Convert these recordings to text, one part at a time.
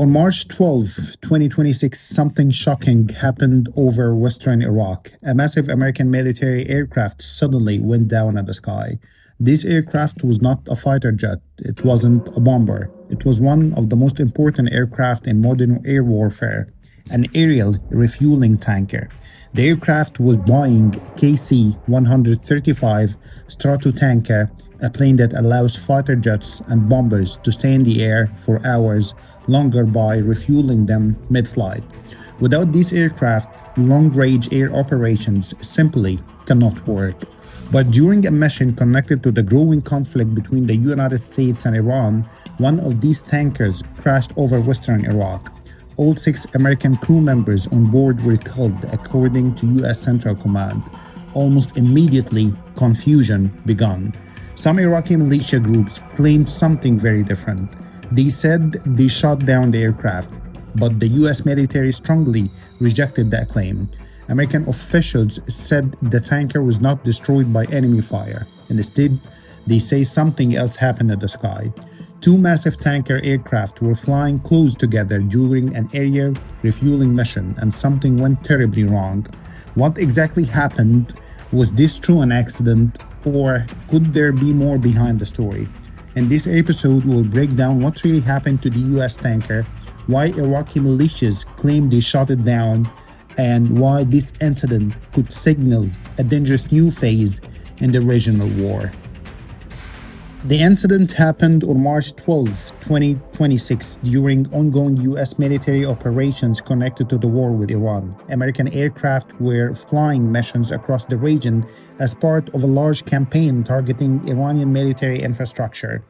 On March 12, 2026, something shocking happened over western Iraq. A massive American military aircraft suddenly went down at the sky. This aircraft was not a fighter jet, it wasn't a bomber. It was one of the most important aircraft in modern air warfare, an aerial refueling tanker. The aircraft was Boeing KC-135 Stratotanker, a plane that allows fighter jets and bombers to stay in the air for hours longer by refueling them mid-flight. Without these aircraft, long-range air operations simply cannot work. But during a mission connected to the growing conflict between the United States and Iran, one of these tankers crashed over western Iraq. All 6 American crew members on board were killed, according to U.S. Central Command. Almost immediately, confusion began. Some Iraqi militia groups claimed something very different. They said they shot down the aircraft, but the U.S. military strongly rejected that claim. American officials said the tanker was not destroyed by enemy fire. Instead, they say something else happened in the sky. 2 massive tanker aircraft were flying close together during an aerial refueling mission, and something went terribly wrong. What exactly happened? Was this true an accident, or could there be more behind the story? In this episode, we'll break down what really happened to the US tanker, why Iraqi militias claim they shot it down, and why this incident could signal a dangerous new phase in the regional war. The incident happened on March 12, 2026, during ongoing U.S. military operations connected to the war with Iran. American aircraft were flying missions across the region as part of a large campaign targeting Iranian military infrastructure.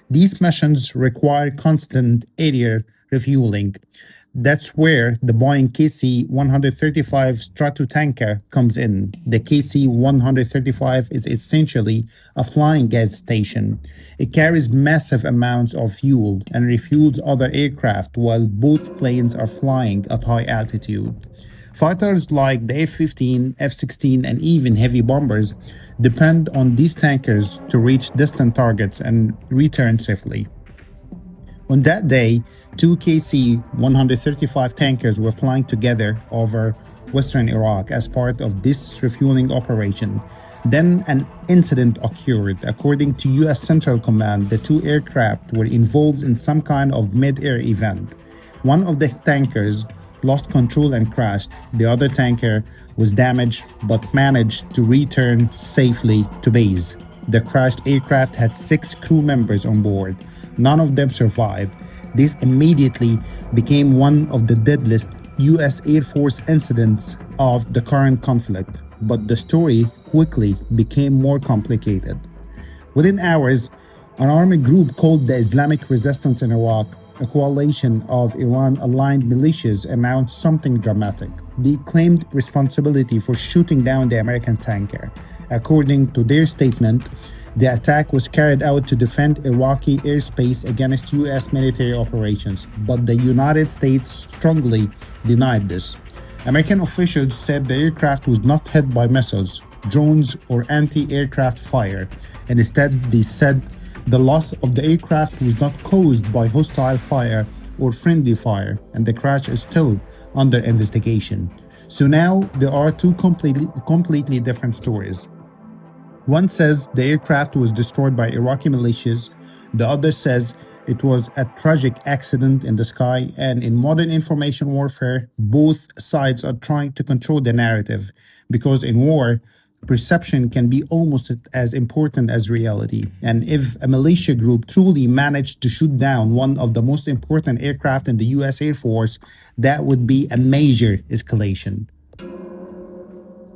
These missions require constant aerial refueling. That's where the Boeing KC-135 Stratotanker comes in. The KC-135 is essentially a flying gas station. It carries massive amounts of fuel and refuels other aircraft while both planes are flying at high altitude. Fighters like the F-15, F-16, and even heavy bombers depend on these tankers to reach distant targets and return safely. On that day, 2 KC-135 tankers were flying together over western Iraq as part of this refueling operation. Then an incident occurred. According to U.S. Central Command, the 2 aircraft were involved in some kind of mid-air event. One of the tankers lost control and crashed. The other tanker was damaged but managed to return safely to base. The crashed aircraft had 6 crew members on board. None of them survived. This immediately became one of the deadliest U.S. Air Force incidents of the current conflict, but the story quickly became more complicated. Within hours, an army group called the Islamic Resistance in Iraq, a coalition of Iran-aligned militias, announced something dramatic. They claimed responsibility for shooting down the American tanker. According to their statement, the attack was carried out to defend Iraqi airspace against U.S. military operations, but the United States strongly denied this. American officials said the aircraft was not hit by missiles, drones, or anti-aircraft fire. Instead, they said the loss of the aircraft was not caused by hostile fire or friendly fire, and the crash is still under investigation. So now there are 2 completely different stories. One says the aircraft was destroyed by Iraqi militias. The other says it was a tragic accident in the sky. And in modern information warfare, both sides are trying to control the narrative, because in war, perception can be almost as important as reality. And if a militia group truly managed to shoot down one of the most important aircraft in the U.S. Air Force, that would be a major escalation.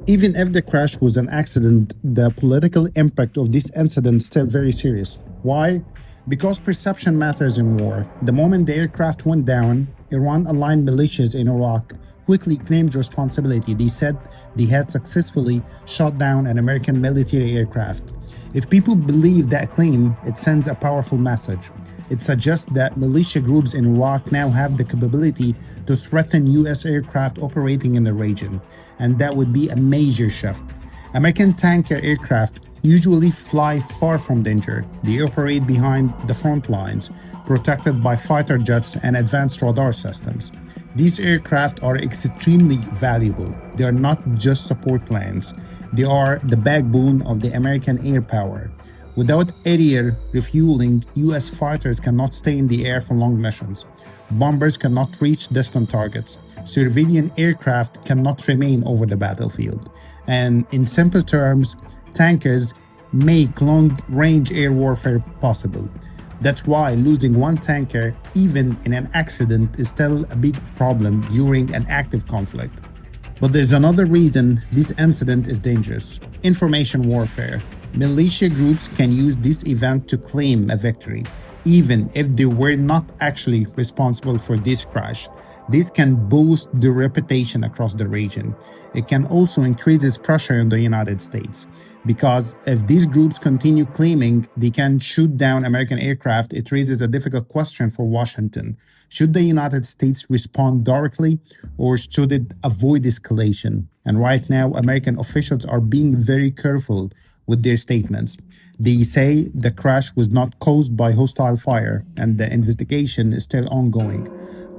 Even if the crash was an accident, the political impact of this incident is still very serious. Why? Because perception matters in war. The moment the aircraft went down, Iran-aligned militias in Iraq quickly claimed responsibility. They said they had successfully shot down an American military aircraft. If people believe that claim, it sends a powerful message. It suggests that militia groups in Iraq now have the capability to threaten U.S. aircraft operating in the region, and that would be a major shift. American tanker aircraft usually fly far from danger. They operate behind the front lines, protected by fighter jets and advanced radar systems. These aircraft are extremely valuable. They are not just support planes, they are the backbone of the American air power. Without air refueling, US fighters cannot stay in the air for long missions. Bombers cannot reach distant targets. Civilian aircraft cannot remain over the battlefield. And in simple terms, tankers make long range air warfare possible. That's why losing one tanker, even in an accident, is still a big problem during an active conflict. But there's another reason this incident is dangerous: information warfare. Militia groups can use this event to claim a victory, even if they were not actually responsible for this crash. This can boost their reputation across the region. It can also increase pressure on the United States, because if these groups continue claiming they can shoot down American aircraft, it raises a difficult question for Washington. Should the United States respond directly, or should it avoid escalation? And right now, American officials are being very careful with their statements. They say the crash was not caused by hostile fire and the investigation is still ongoing.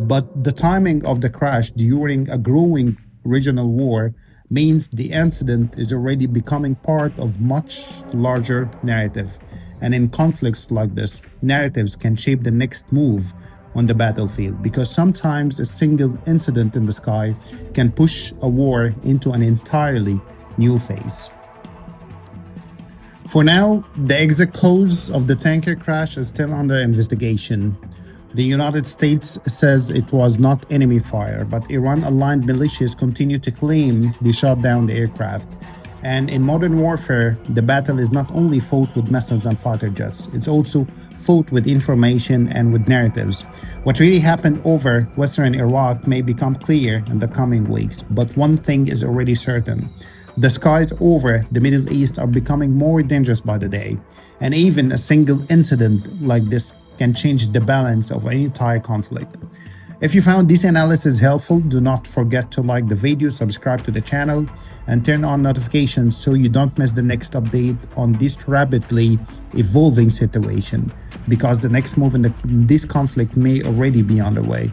But the timing of the crash during a growing regional war means the incident is already becoming part of much larger narrative. And in conflicts like this, narratives can shape the next move on the battlefield, because sometimes a single incident in the sky can push a war into an entirely new phase. For now, the exact cause of the tanker crash is still under investigation. The United States says it was not enemy fire, but Iran-aligned militias continue to claim they shot down the aircraft. And in modern warfare, the battle is not only fought with missiles and fighter jets, it's also fought with information and with narratives. What really happened over western Iraq may become clear in the coming weeks, but one thing is already certain: the skies over the Middle East are becoming more dangerous by the day, and even a single incident like this can change the balance of an entire conflict. If you found this analysis helpful, do not forget to like the video, subscribe to the channel, and turn on notifications so you don't miss the next update on this rapidly evolving situation, because the next move in this conflict may already be underway.